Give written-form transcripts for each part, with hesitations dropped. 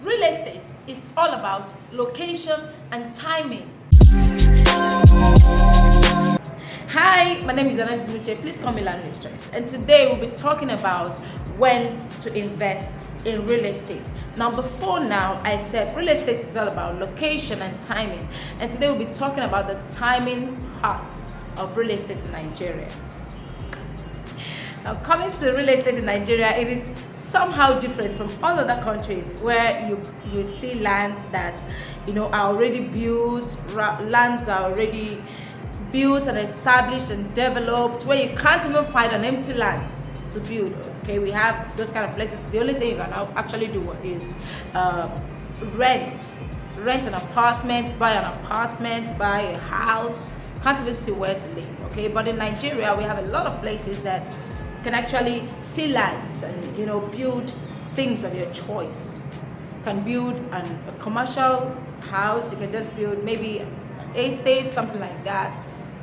Real estate, it's all about location and timing. Hi, my name is Anna Timuche. Please call me Land Mistress. And today we'll be talking about when to invest in real estate. Now, before now, I said real estate is all about location and timing. And today we'll be talking about the timing part of real estate in Nigeria. Now, coming to real estate in Nigeria, it is somehow different from all other countries where you see lands that are already built, lands are already built and established and developed, where you can't even find an empty land to build. Okay, we have those kind of places. The only thing you can actually do is rent an apartment, buy an apartment, buy a house. Can't even see where to live. Okay, but in Nigeria we have a lot of places that can actually see lands and build things of your choice. You can build a commercial house. You can just build maybe an estate, something like that.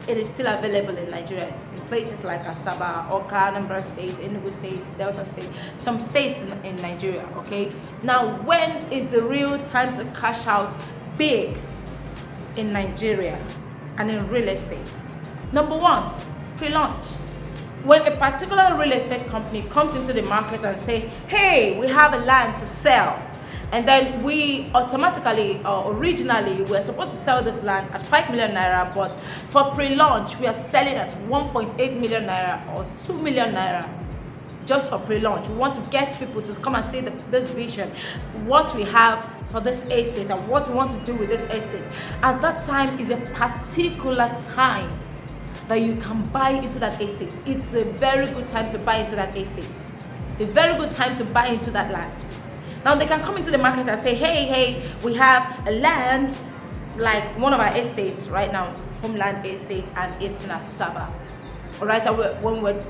It is still available in Nigeria in places like Asaba, Oka, Anambra State, Enugu State, Delta State, some states in Nigeria. Okay, now when is the real time to cash out big in Nigeria and in real estate? Number one, pre-launch. When a particular real estate company comes into the market and say, hey, we have a land to sell, and then we automatically or originally we're supposed to sell this land at 5 million naira, but for pre-launch we are selling at 1.8 million naira or 2 million naira just for pre-launch. We want to get people to come and see this vision, what we have for this estate and what we want to do with this estate. At that time is a particular time that you can buy into that estate. It's a very good time to buy into that estate, a very good time to buy into that land. Now they can come into the market and say, hey, we have a land like one of our estates right now, Homeland Estate, and it's in Asaba. All right, and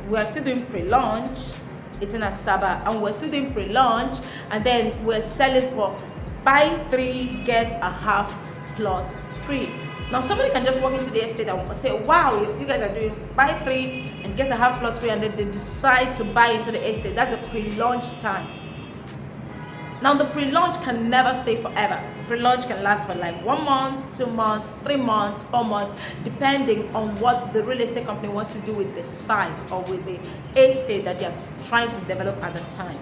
we're still doing pre-launch, it's in Asaba, and we're still doing pre-launch, and then we're selling for buy 3 get a half plot free. Now somebody can just walk into the estate and say, wow, you guys are doing buy 3 and get a half plot free, and then they decide to buy into the estate. That's a pre-launch time. Now the pre-launch can never stay forever. Pre-launch can last for like 1 month, 2 months, 3 months, 4 months, depending on what the real estate company wants to do with the site or with the estate that they're trying to develop at the time.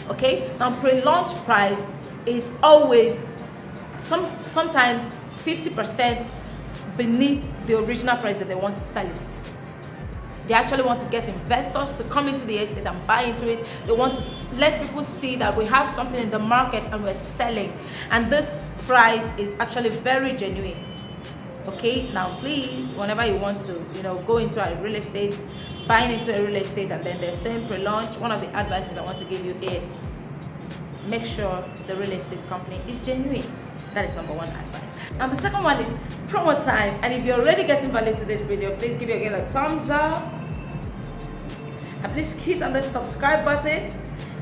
Okay, now pre-launch price is always sometimes 50% beneath the original price that they want to sell it. They actually want to get investors to come into the estate and buy into it. They want to let people see that we have something in the market and we're selling, and this price is actually very genuine. Okay, now please, whenever you want to go into a real estate, buying into a real estate and then they're saying pre-launch, one of the advices I want to give you is make sure the real estate company is genuine. That is number one advice. And the second one is promo time. And if you're already getting value to this video, please give your girl a thumbs up. And please hit on the subscribe button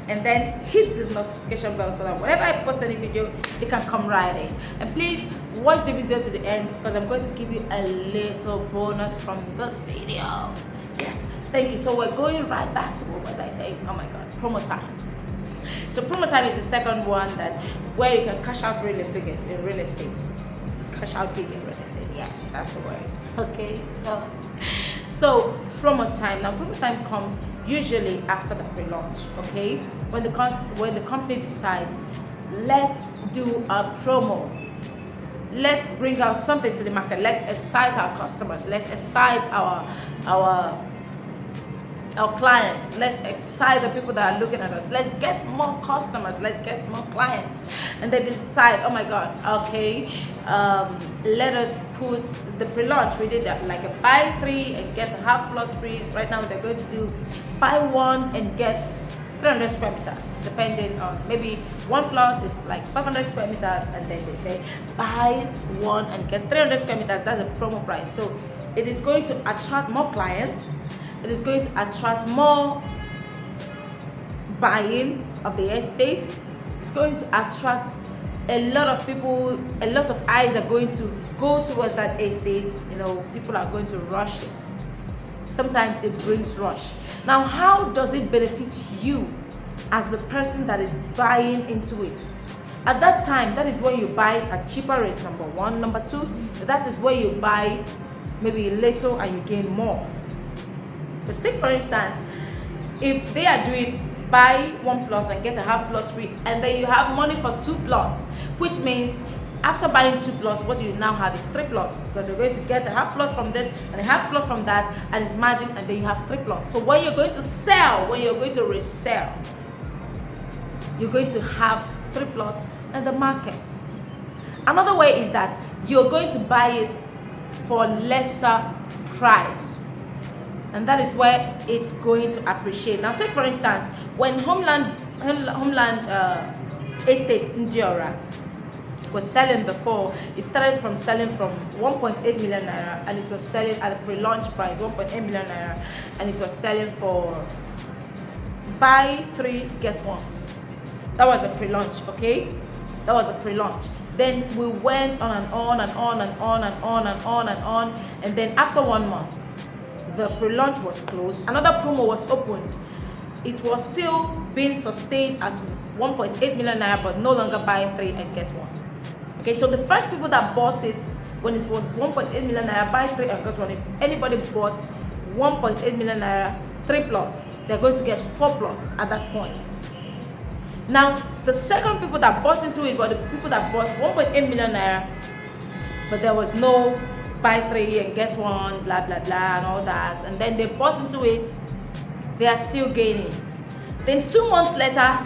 and then hit the notification bell so that whenever I post any video, it can come right in. And please watch the video to the end because I'm going to give you a little bonus from this video. Yes, thank you. So we're going right back to what was I saying? Oh my god, promo time. So promo time is the second one where you can cash out really big in real estate. Cash out big in real estate. Yes, that's the word. Okay, so promo time. Now promo time comes usually after the pre-launch. Okay, when the company decides, let's do a promo. Let's bring out something to the market. Let's excite our customers. Let's excite our clients. Let's excite the people that are looking at us. Let's get more customers. Let's get more clients. And they decide, oh my god, okay, let us put the pre-launch. We did that like a buy 3 and get a half plot free. Right now they're going to do buy 1 and get 300 square meters, depending on, maybe one plot is like 500 square meters, and then they say buy 1 and get 300 square meters. That's the promo price. So it is going to attract more clients. It is going to attract more buying of the estate. It's going to attract a lot of people. A lot of eyes are going to go towards that estate. People are going to rush it. Sometimes it brings rush. Now, how does it benefit you as the person that is buying into it? At that time, that is when you buy at cheaper rate, number one. Number two, that is where you buy maybe little and you gain more. Let's take for instance, if they are doing buy one plot and get a half plot free, and then you have money for 2 plots, which means after buying 2 plots, what you now have is 3 plots, because you're going to get a half plot from this and a half plot from that, and it's margin, and then you have 3 plots. So when you're going to sell, when you're going to resell, you're going to have 3 plots in the market. Another way is that you're going to buy it for lesser price, and that is where it's going to appreciate. Now take for instance, when Homeland Estate in Diora was selling before, it started from selling from 1.8 million naira, and it was selling at a pre-launch price 1.8 million naira, and it was selling for buy 3 get 1. That was a pre-launch, okay? That was a pre-launch. Then we went on and on and on and on and on and on and on, and then after 1 month, the pre-launch was closed. Another promo was opened. It was still being sustained at 1.8 million naira, but no longer buy 3 and get 1. Okay, so the first people that bought it when it was 1.8 million naira, buy 3 and get 1. If anybody bought 1.8 million naira, 3 plots, they're going to get 4 plots at that point. Now, the second people that bought into it were the people that bought 1.8 million naira, but there was no buy 3 and get 1, blah blah blah and all that, and then they bought into it. They are still gaining. Then 2 months later,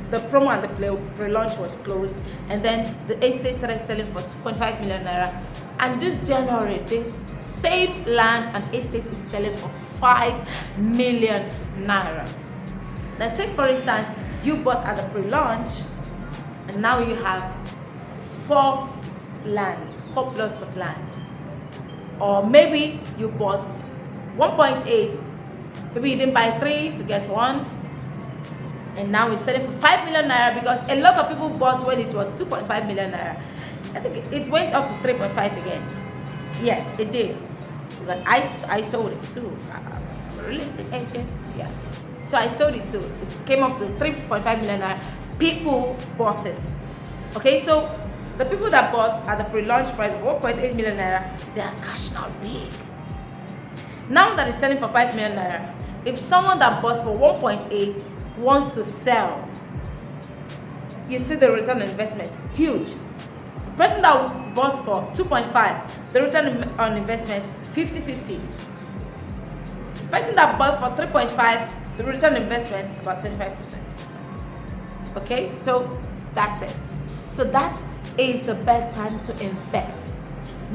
the promo and the pre-launch was closed, and then the estate started selling for 2.5 million naira. And this January, this same land and estate is selling for 5 million naira. Now take for instance, you bought at the pre-launch, and now you have 4 plots of land. Or maybe you bought 1.8, maybe you didn't buy 3 to get 1, and now you're selling for 5 million naira, because a lot of people bought when it was 2.5 million naira. I think it went up to 3.5 again. Yes, it did, because I sold it too. I'm a real estate agent, yeah. So I sold it too. It came up to 3.5 million naira. People bought it. Okay, so the people that bought at the pre-launch price of 1.8 million naira, they are cashing out big. Now that it's selling for 5 million naira, if someone that bought for 1.8 wants to sell, you see the return on investment, huge. The person that bought for 2.5, the return on investment, 50-50. The person that bought for 3.5, the return on investment, about 25%. Okay, so that's it. So that is the best time to invest.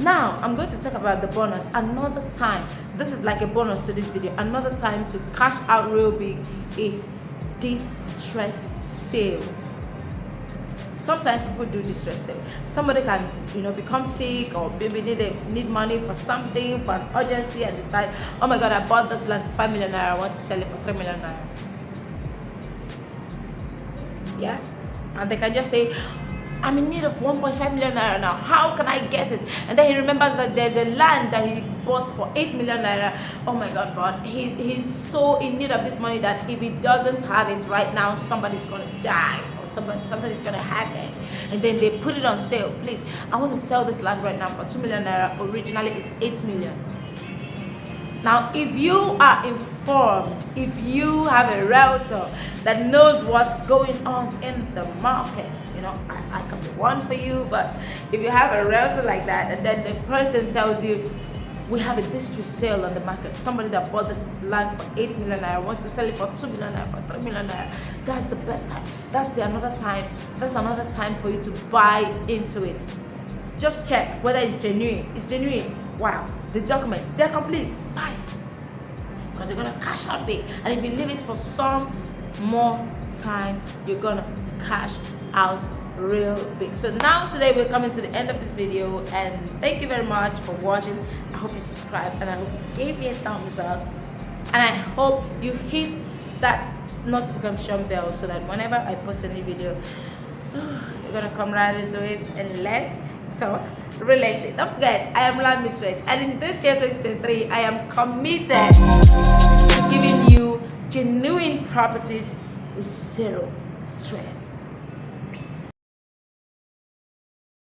Now I'm going to talk about the bonus another time. This is like a bonus to this video. Another time to cash out real big is distress sale. Sometimes people do distress sale. Somebody can, become sick, or maybe they need money for something, for an urgency, and decide, oh my god, I bought this land for 5 million naira, I want to sell it for 3 million naira. Yeah, and they can just say, I'm in need of 1.5 million naira now, how can I get it? And then he remembers that there's a land that he bought for 8 million naira. Oh my god, but he's so in need of this money that if he doesn't have it right now, somebody's gonna die, or something is gonna happen. And then they put it on sale. Please, I want to sell this land right now for 2 million naira. Originally it's 8 million. Now, if you are informed, if you have a realtor that knows what's going on in the market, I can be one for you, but if you have a realtor like that, and then the person tells you, we have a distress sale on the market, somebody that bought this land for 8 million naira wants to sell it for 2 million naira, for 3 million naira, that's the best time. That's another time for you to buy into it. Just check whether it's genuine. It's genuine. Wow, the documents, they're complete. Buy it, because you're gonna cash out big. And if you leave it for some more time, you're gonna cash out real big. So now today we're coming to the end of this video, and thank you very much for watching. I hope you subscribed, and I hope you gave me a thumbs up, and I hope you hit that notification bell so that whenever I post a new video, you're gonna come right into it. And let's talk real estate. Don't forget, I am Land Mistress, and in this year 2023 I am committed to giving you genuine properties with zero stress. Peace.